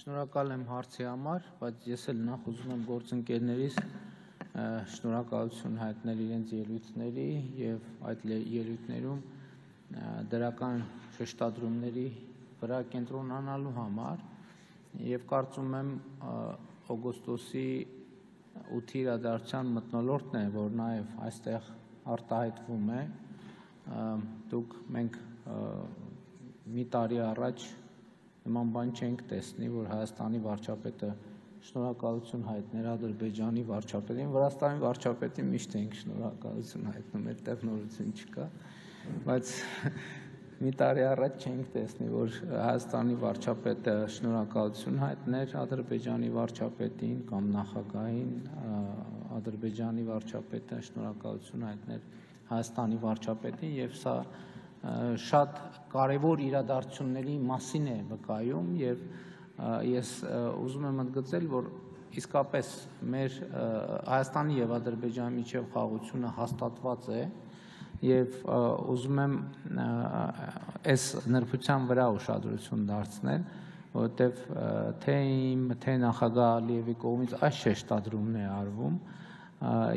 Շնորհակալ եմ հարցի համար, բայց ես էլ նախ ուզում եմ գործընկերներիս շնորհակալություն հայտնել իրենց ելույթների եւ այդ ելույթներում դրական շեշտադրումների վրա կենտրոնանալու համար եւ կարծում եմ օգոստոսի 8-ի իրադարձության մթնոլորտն է, որ նաեւ այստեղ արտահայտվում է, դուք մենք մի տարի առաջ նման բան չենք տեսնի, որ Հայաստանի վարչապետը շնորհակալություն հայտներ Ադրբեջանի վարչապետին, Վրաստանի վարչապետին միշտ ենք շնորհակալություն հայտնում, այդտեղ նորություն չկա, բայց մի տարի առաջ չենք տեսնի, որ Հայաստանի վարչապետը շնորհակալություն հայտներ Ադրբեջանի վարչապետին կամ նախագահին, Ադրբեջանի վարչապետը շնորհակալություն հայտներ Հայաստանի վարչապետին եւ սա շատ կարևոր իրադարձությունների մասին է վկայում եւ ես ուզում եմ ընդգծել, որ իսկապես մեր Հայաստանի եւ Ադրբեջանի միջև խաղաղությունը հաստատված է եւ ուզում եմ այս նրբության վրա ուշադրություն դարձնել, որովհետեւ թե իմ, թե նախագահ Ալիևի կողմից այս շեշտադրումն է արվում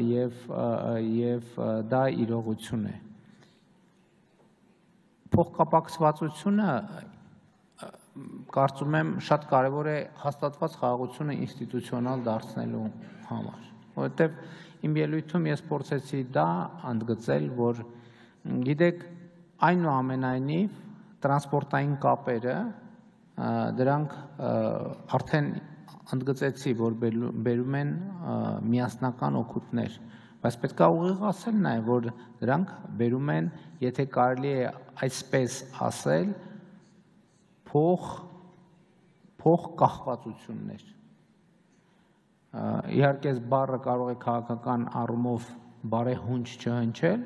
եւ դա իրողություն է։ Փոխկապակցվածությունը կարծում եմ շատ կարևոր է հաստատված խաղաղությունը ինստիտուցիոնալ դարձնելու համար, որովհետև իմ ելույթում ես փորձեցի դա ընդգծել, որ գիտեք այնուամենայնիվ տրանսպորտային կապերը դրանք արդեն ընդգծեցի, որ բերում են միասնական օգուտներ, բայց պետք է ուղիղ ասել նաև, որ դրանք բերում են, եթե կարելի է այսպես ասել, փոխկախվածություններ։ Իհարկե այս բառը կարող է քաղաքական առումով բարեհունչ չհնչել,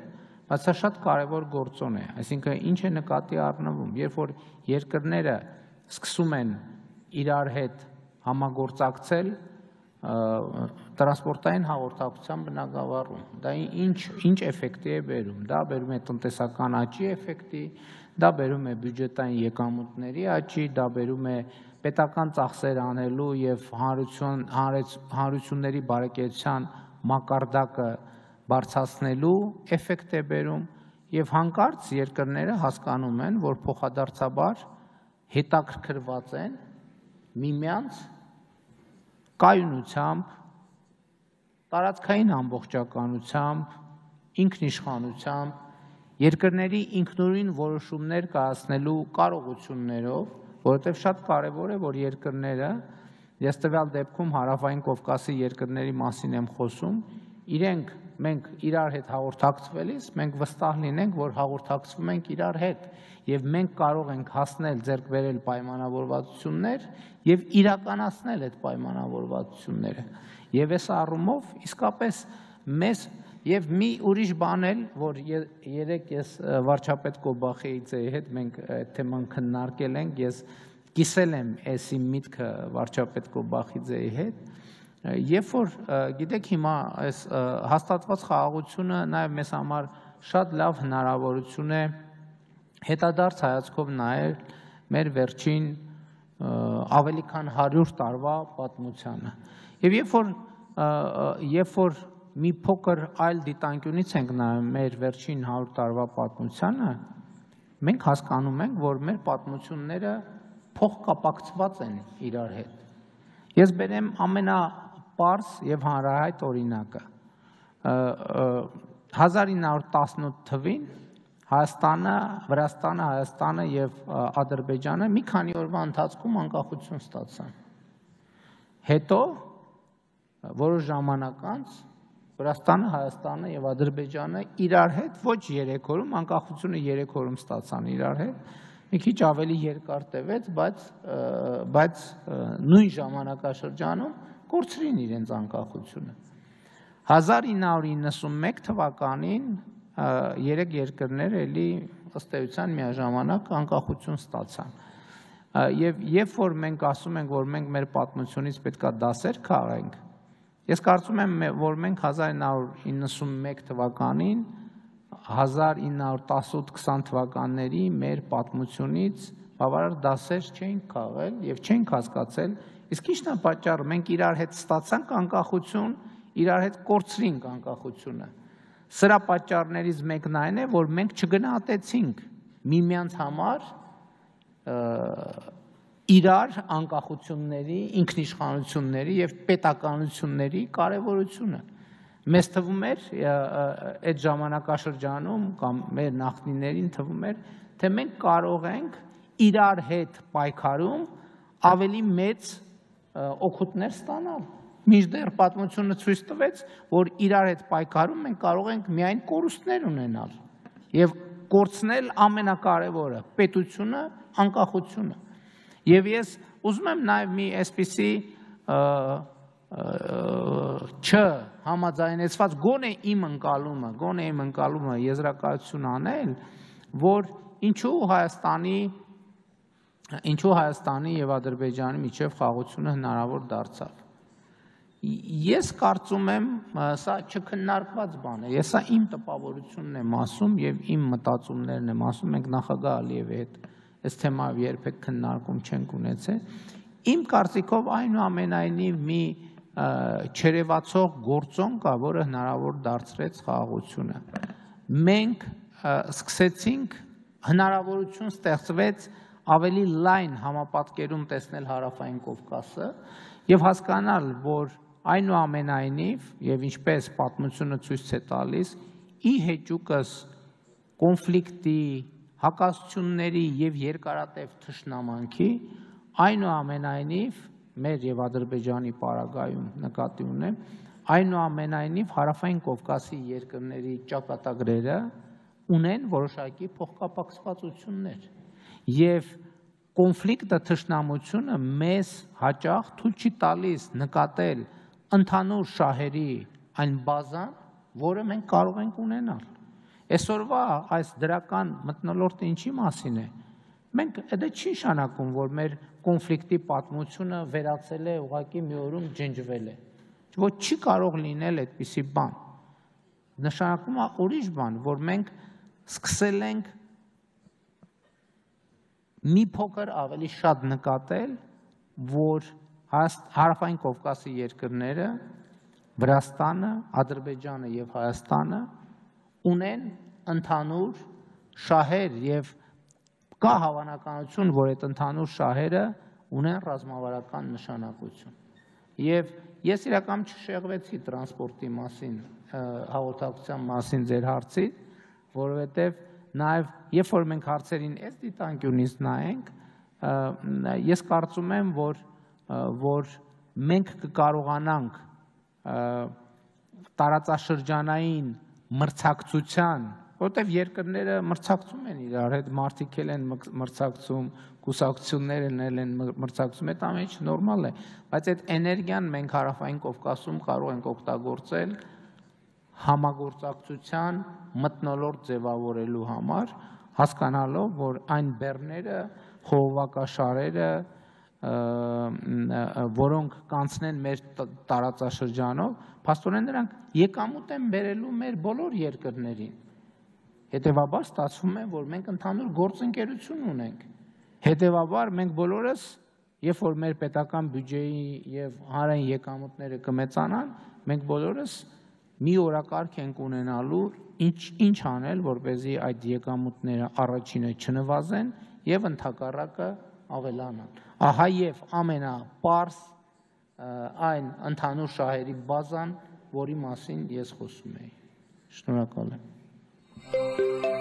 բայց սա շատ կարևոր գործոն է, այսինքն ինչ է նկատի առնվում, երբ որ երկրները սկսում են իրար հետ համագործակցել տրանսպորտային հաղորդակցության բնագավառում, դա ինչ էֆեկտի է բերում, դա բերում է տնտեսական աճի էֆեկտի, դա բերում է բյուջետային եկամուտների աճի, դա բերում է պետական ծախսեր անելու եւ հանրությունների բարեկեցության մակարդակը բարձրացնելու էֆեկտ է բերում եւ հանկարծ երկրները հասկանում են, որ փոխադարձաբար հետաքրքրված են միմյանց կայունությամբ, տարածքային ամբողջականությամբ, ինքնիշխանությամբ, երկրների ինքնուրույն որոշումներ կայացնելու կարողություններով, որովհետև շատ կարևոր է, որ երկրները, ես տվյալ դեպքում Հարավային Կովկասի երկրների մասին եմ խոսում, մենք իրար հետ հաղորդակցվելիս, մենք վստահ լինենք, որ հաղորդակցվում ենք իրար հետ եւ մենք կարող ենք հասնել ձեռք բերել պայմանավորվածություններ եւ իրականացնել այդ պայմանավորվածությունները։ Եվ այս առումով իսկապես մեզ եւ մի ուրիշ բան էլ, որ երեք ես վարչապետ Կոբախիձեի հետ մենք այդ թեման քննարկել ենք, ես կիսել եմ այս իմ միտքը վարչապետ Կոբախիձեի հետ, երբ որ գիտեք հիմա այս հաստատված խաղաղությունը նաեւ մեզ համար շատ լավ հնարավորություն է հետադարձ հայացքով նայել մեր վերջին ավելի քան 100 տարվա պատմությանը։ Եվ երբ որ մի փոքր այլ դիտանկյունից ենք նայում մեր վերջին 100 տարվա պատմությանը, մենք հասկանում ենք, որ մեր պատմությունները փոխկապակցված են իրար հետ։ Ես բերեմ ամենապարզ եւ հանրահայտ օրինակը։ 1918 թվին Հայաստանը, Վրաստանը, Հայաստանը եւ Ադրբեջանը մի քանի օրվա ընթացքում անկախություն ստացան։ Հետո որոշ ժամանակ անց Վրաստանը, Հայաստանը եւ Ադրբեջանը իրար հետ ոչ 3 օրում, անկախությունը 3 օրում ստացան իրար հետ, մի քիչ ավելի երկար տևեց, բայց նույն ժամանակաշրջանում կորցրին իրենց անկախությունը։ 1991 թվականին երեք երկրներ էլի ըստ էության միաժամանակ անկախություն ստացան։ Եվ երբ որ մենք ասում ենք, որ մենք մեր պատմությունից պետքա դասեր քաղենք, ես կարծում եմ, որ մենք 1991 թվականին 1918-20 թվականների մեր պատմությունից բավարար դասեր չենք քաղել եւ չենք հասկացել, իսկ ի՞նչն է պատճառը, մենք իրար հետ ստացանք անկախություն, իրար հետ կորցրինք անկախությունը։ Սրա պատճառներից մեկն այն է, որ մենք չգնահատեցինք միմյանց համար իրար անկախությունների, ինքնիշխանությունների եւ պետականությունների կարեւորությունը։ Մեզ թվում էր այդ ժամանակաշրջանում կամ մեր նախնիներին թվում էր, թե մենք կարող ենք իրար հետ պայքարում ավելի մեծ օգուտներ ստանալ։ Մինչդեռ պատմությունը ցույց տվեց, որ իրար հետ պայքարում մենք կարող ենք միայն կորուստներ ունենալ եւ կորցնել ամենակարևորը՝ պետությունը, անկախությունը։ Եվ ես ուզում եմ նաեւ մի այսպիսի չհամաձայնեցված գոնե իմ ընկալումը եզրակացություն անել, որ ինչու Հայաստանի եւ Ադրբեջանի միջև խաղաղությունը հնարավոր դարձավ։ Ես կարծում եմ, սա չքննարկված բան է, ես սա իմ տպավորությունն եմ ասում եւ իմ մտածումներն եմ ասում, մենք նախագահ Ալիևի հետ այս թեմայով երբեք քննարկում չենք ունեցել։ Իմ կարծիքով այնուամենայնիվ մի չերևացող գործոն կա, որը հնարավոր դարձրեց խաղաղությունը։ Մենք սկսեցինք հնարավորություն ստեղծվեց ավելի լայն համապատկերում տեսնել Հարավային Կովկասը եւ հասկանալ, որ այնուամենայնիվ եւ ինչպես պատմությունը ցույց է տալիս, ի հեճուկս կոնֆլիկտի, հակասությունների եւ երկարատև թշնամանքի, այնուամենայնիվ մեր եւ Ադրբեջանի պարագայում նկատի ունեմ, այնուամենայնիվ Հարավային Կովկասի երկրների ճակատագրերը ունեն որոշակի փոխկապակցվածություններ եւ կոնֆլիկտը թշնամությունը մեզ հաճախ թույլ չի տալիս նկատել ընդհանուր շահերի այն բազան, որը մենք կարող ենք ունենալ։ Այսօրվա այս դրական մթնոլորտը ինչի մասին է։ Մենք դա չի նշանակում, որ մեր կոնֆլիկտի պատմությունը վերացել է ուղղակի մի օրում ջնջվել է։ Ոչ չի կարող լինել այդպիսի բան։ Նշանակում է ուրիշ բան, որ մենք սկսել ենք մի փոքր ավելի շատ նկատել, որ Հարավային Կովկասի երկրները, Վրաստանը, Ադրբեջանը եւ Հայաստանը ունեն ընդհանուր շահեր եւ կա հավանականություն, որ այդ ընդհանուր շահերը ունեն ռազմավարական նշանակություն։ Եվ ես իրականում չշեղվեցի տրանսպորտի մասին, հաղորդակցության մասին ձեր հարցից, որովհետեւ նաեւ երբ որ մենք հարցերին այս դիտանկյունից նայենք, ես կարծում եմ, որ մենք կկարողանանք տարածաշրջանային մրցակցության, որտեղ երկրները մրցակցում են իրար հետ, մարդիկ են մրցակցում, կուսակցություններն են մրցակցում, այդ ամեն ինչ նորմալ է, բայց այդ էներգիան մենք Հարավային Կովկասում կարող ենք օգտագործել համագործակցության մթնոլորտ ձևավորելու համար, հասկանալով, որ այն բեռները, խողովակաշարերը, որոնք կանցնեն մեր տարածաշրջանով, փաստորեն նրանք եկամուտ են բերելու մեր բոլոր երկրներին։ Հետևաբար ստացվում է, որ մենք ընդհանուր գործընկերություն ունենք։ Հետևաբար մենք բոլորս, երբ որ մեր պետական բյուջեի եւ հանրային եկամուտները կմեծանան, մենք բոլորս մի օրակարգ ենք ունենալու ինչ անել, որպեսզի այդ եկամուտները առաջինը չնվազեն եւ ընդհակառակը ավելանան։ Ահա եւ ամենապարզ այն ընդհանուր շահերի բազան, որի մասին ես խոսում էի։ Շնորհակալ եմ։